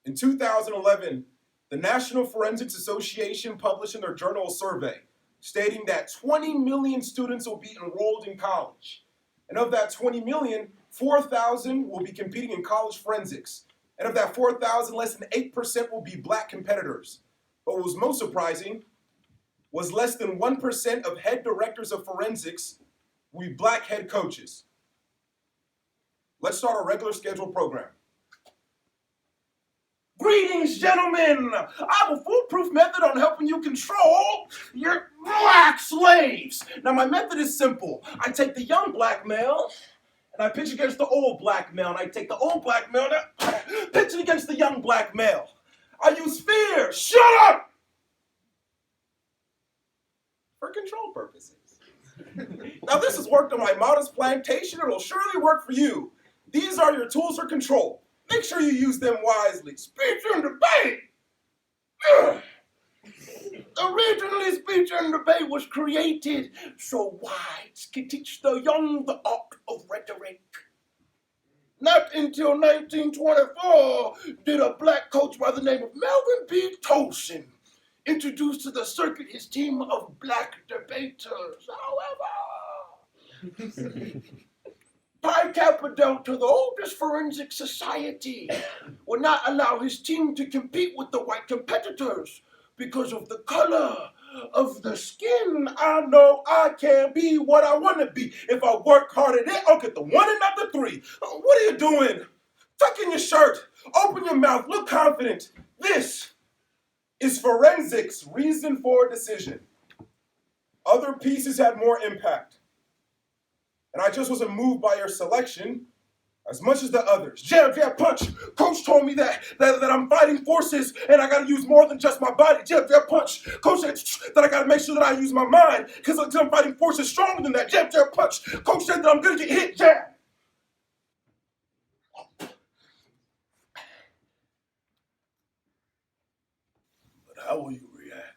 In 2011, the National Forensics Association published in their journal a survey stating that 20 million students will be enrolled in college. And of that 20 million, 4,000 will be competing in college forensics. And of that 4,000, less than 8% will be black competitors. But what was most surprising was less than 1% of head directors of forensics will be black head coaches. Let's start our regular scheduled program. Greetings, gentlemen! I have a foolproof method on helping you control your black slaves. Now, my method is simple. I take the young black male, and I pitch against the old black male, and I take the old black male, and I pitch it against the young black male. I use fear. Shut up! For control purposes. Now, this has worked on my modest plantation. It'll surely work for you. These are your tools for control. Make sure you use them wisely. Speech and debate. Originally, speech and debate was created so whites can teach the young the art of rhetoric. Not until 1924 did a black coach by the name of Melvin B. Tolson introduce to the circuit his team of black debaters. However, Pi Kappa Delta, the oldest forensic society, would not allow his team to compete with the white competitors because of the color of the skin. I know I can be what I want to be. If I work hard at it, I'll get the 1 and not the 3. What are you doing? Tuck in your shirt. Open your mouth. Look confident. This is forensics, reason for decision. Other pieces had more impact. And I just wasn't moved by your selection as much as the others. Jab, jab, punch. Coach told me that I'm fighting forces and I gotta use more than just my body. Jab, jab, punch. Coach said that I gotta make sure that I use my mind because I'm fighting forces stronger than that. Jab, jab, punch. Coach said that I'm gonna get hit. Jab. But how will you react?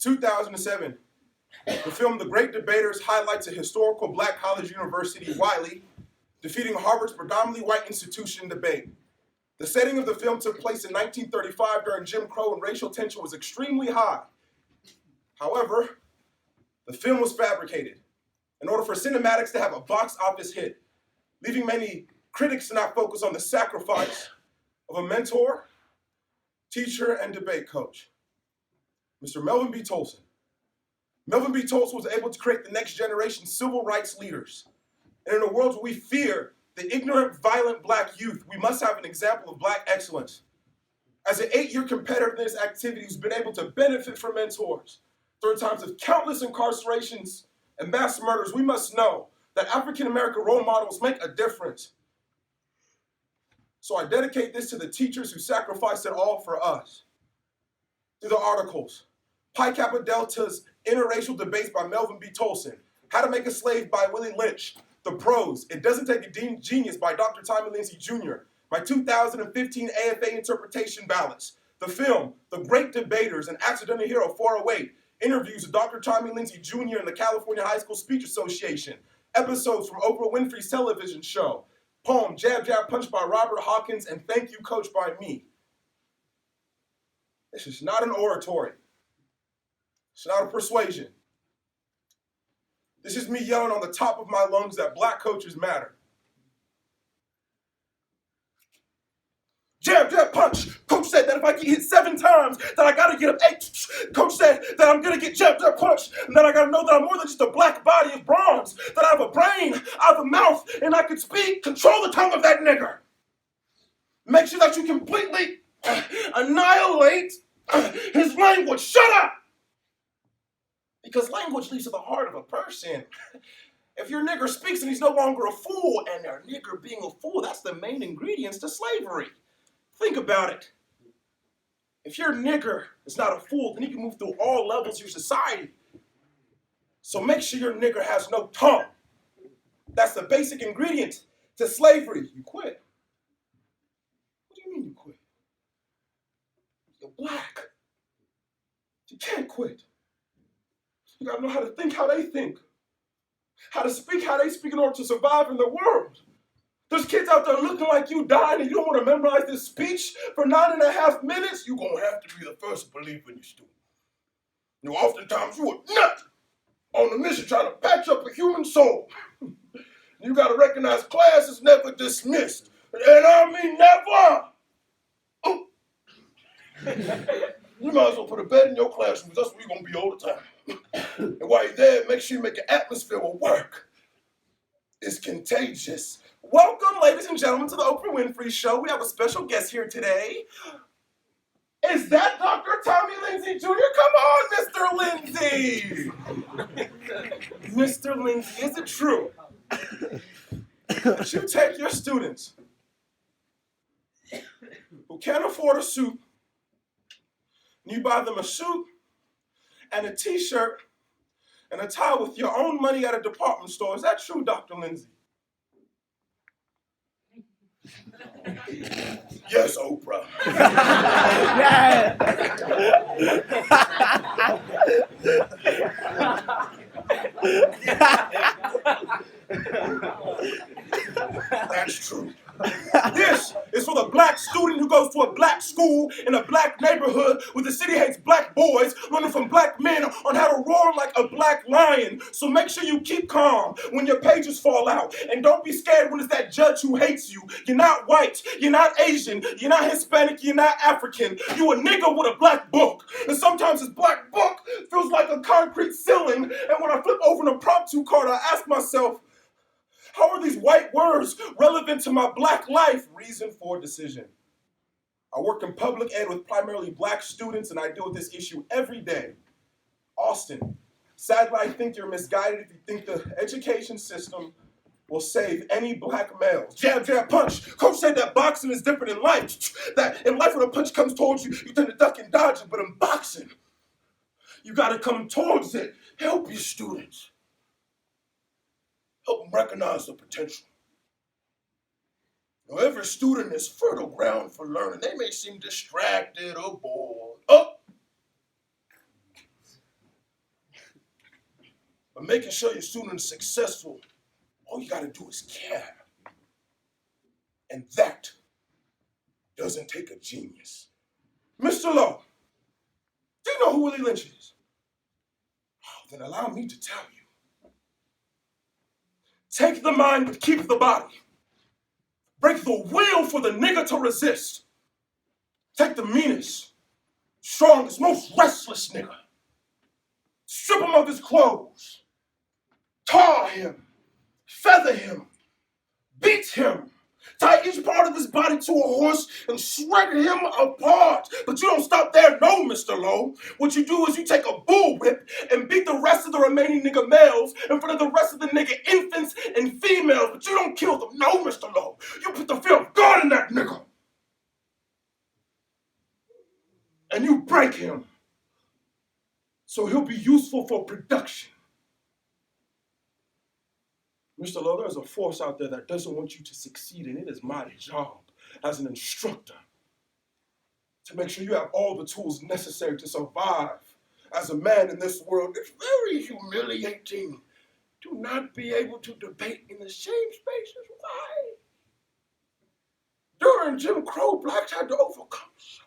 2007, the film The Great Debaters highlights a historical black college university, Wiley, defeating Harvard's predominantly white institution in debate. The setting of the film took place in 1935 during Jim Crowe and racial tension was extremely high. However, the film was fabricated in order for cinematics to have a box office hit, leaving many critics to not focus on the sacrifice of a mentor, teacher, and debate coach. Mr. Melvin B. Tolson. Melvin B. Tolson was able to create the next generation civil rights leaders. And in a world where we fear the ignorant, violent black youth, we must have an example of black excellence. As an 8-year competitor in this activity who's been able to benefit from mentors during times of countless incarcerations and mass murders, we must know that African-American role models make a difference. So I dedicate this to the teachers who sacrificed it all for us. Through the articles, Pi Kappa Delta's Interracial Debates by Melvin B. Tolson, How to Make a Slave by Willie Lynch, the prose, It Doesn't Take a Genius by Dr. Tommy Lindsay Jr., my 2015 AFA interpretation ballads, the film, The Great Debaters, and Accidental Hero 408, interviews with Dr. Tommy Lindsay Jr. and the California High School Speech Association, episodes from Oprah Winfrey's television show, poem Jab, Jab, Punch by Robert Hawkins, and Thank You, Coach by me. This is not an oratory. It's not a persuasion. This is me yelling on the top of my lungs that black coaches matter. Jab, jab, punch. Coach said that if I get hit 7 times, that I gotta get up 8. Coach said that I'm gonna get jab, jab, punch, and that I gotta know that I'm more than just a black body of bronze, that I have a brain, I have a mouth, and I can speak. Control the tongue of that nigger. Make sure that you completely annihilate his language. Shut up! Because language leads to the heart of a person. If your nigger speaks and he's no longer a fool, and their nigger being a fool, that's the main ingredients to slavery. Think about it. If your nigger is not a fool, then he can move through all levels of your society. So make sure your nigger has no tongue. That's the basic ingredient to slavery. You quit. What do you mean you quit? You're black. You can't quit. You gotta know how to think how they think. how to speak, how they speak in order to survive in the world. There's kids out there looking like you dying and you don't want to memorize this speech for 9.5 minutes. You're going to have to be the first believer in your student. You know, oftentimes you a nut on a mission trying to patch up a human soul. You got to recognize class is never dismissed. And I mean never. You might as well put a bed in your classroom. That's where you're going to be all the time. And while you're there, make sure you make an atmosphere of work. It's contagious. Welcome, ladies and gentlemen, to the Oprah Winfrey Show. We have a special guest here today. Is that Dr. Tommy Lindsay Jr.? Come on, Mr. Lindsay. Mr. Lindsay, is it true that you take your students who can't afford a suit and you buy them a suit and a t-shirt and a tie with your own money at a department store? Is that true, Dr. Lindsay? Yes, Oprah. That's true. This is for the black student who goes to a black school in a black neighborhood where the city hates black boys, learning from black men on how to roar like a black lion. So make sure you keep calm when your pages fall out. And don't be scared when it's that judge who hates you. You're not white, you're not Asian, you're not Hispanic, you're not African. You a nigga with a black book. And sometimes this black book feels like a concrete ceiling. And when I flip over an impromptu card, I ask myself, how are these white words relevant to my black life? Reason for decision. I work in public ed with primarily black students, and I deal with this issue every day. Austin, sadly, I think you're misguided if you think the education system will save any black males. Jab, jab, punch. Coach said that boxing is different in life. That in life when a punch comes towards you, you tend to duck and dodge it. But in boxing, you got to come towards it. Help your students. Help them recognize the potential. Now, every student is fertile ground for learning. They may seem distracted or bored. But making sure your student is successful, all you got to do is care. And that doesn't take a genius. Mr. Lowe, do you know who Willie Lynch is? Oh, then allow me to tell you. Take the mind, but keep the body. Break the will for the nigga to resist. Take the meanest, strongest, most restless nigga. Strip him of his clothes. Tar him. Feather him. Beat him. Tie each part of his body to a horse and shred him apart. But you don't stop there, no, Mr. Lowe. What you do is you take a bullwhip and beat the rest of the remaining nigga males in front of the rest of the nigga infants and females. But you don't kill them, no, Mr. Lowe. You put the fear of God in that nigga. And you break him so he'll be useful for production. Mr. Lowe, there's a force out there that doesn't want you to succeed, and it is my job as an instructor to make sure you have all the tools necessary to survive as a man in this world. It's very humiliating to not be able to debate in the same space as white. During Jim Crowe, blacks had to overcome so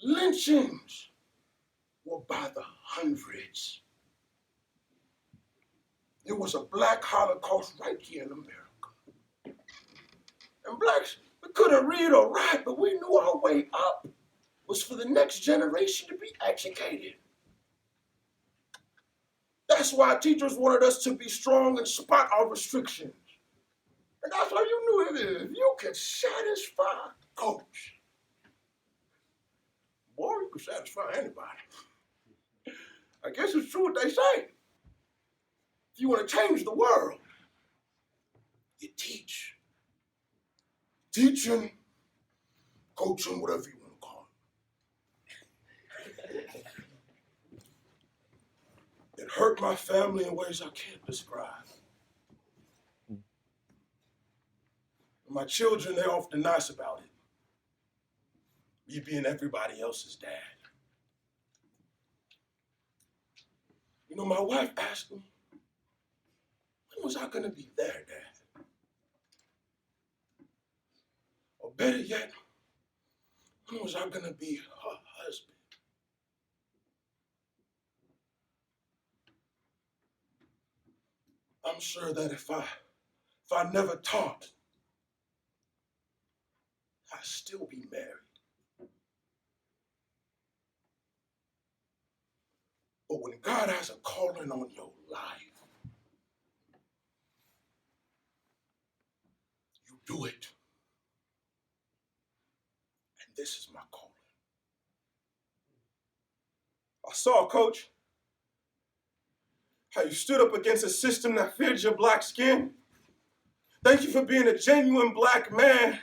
much. Lynchings were by the hundreds. There was a black Holocaust right here in America. And blacks, we couldn't read or write, but we knew our way up was for the next generation to be educated. That's why teachers wanted us to be strong and spot our restrictions. And that's why you knew if you could satisfy coach, boy, you could satisfy anybody. I guess it's true what they say. If you want to change the world, you teach. Teaching, coaching, whatever you want to call it. It hurt my family in ways I can't describe. My children, they're often nice about it. Me being everybody else's dad. You know, my wife asked me, when was I gonna be there, Dad? Or better yet, when was I gonna be her husband? I'm sure that if I never taught, I'd still be married. But when God has a calling on your life, you do it. And this is my calling. I saw, Coach, how you stood up against a system that feared your black skin. Thank you for being a genuine black man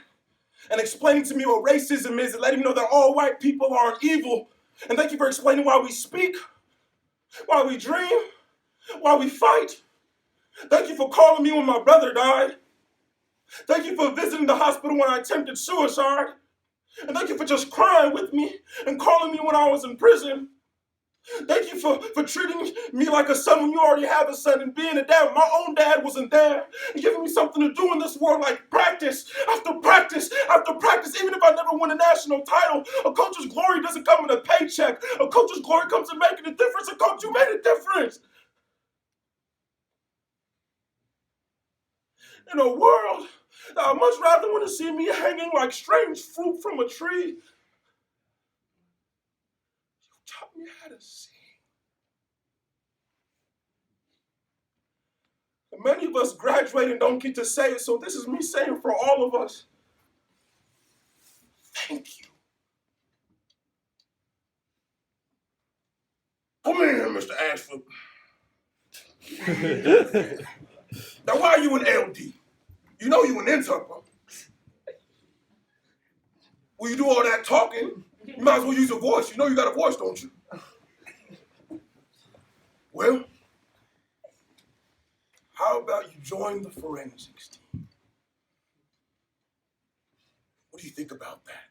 and explaining to me what racism is and letting me know that all white people aren't evil. And thank you for explaining why we speak, why we dream, why we fight. Thank you for calling me when my brother died. Thank you for visiting the hospital when I attempted suicide. And thank you for just crying with me and calling me when I was in prison. Thank you for treating me like a son when you already have a son and being a dad when my own dad wasn't there and giving me something to do in this world like practice after practice after practice. Even if I never win a national title, a coach's glory doesn't come in a paycheck. A coach's glory comes in making a difference. A coach, you made a difference. In a world that I'd much rather want to see me hanging like strange fruit from a tree, you taught me how to sing. Many of us graduate and don't get to say it, so this is me saying for all of us, thank you. Come in here, Mr. Ashford. Now, why are you in LD? You know you an interpreter. When you do all that talking, you might as well use your voice. You know you got a voice, don't you? Well, how about you join the forensics team? What do you think about that?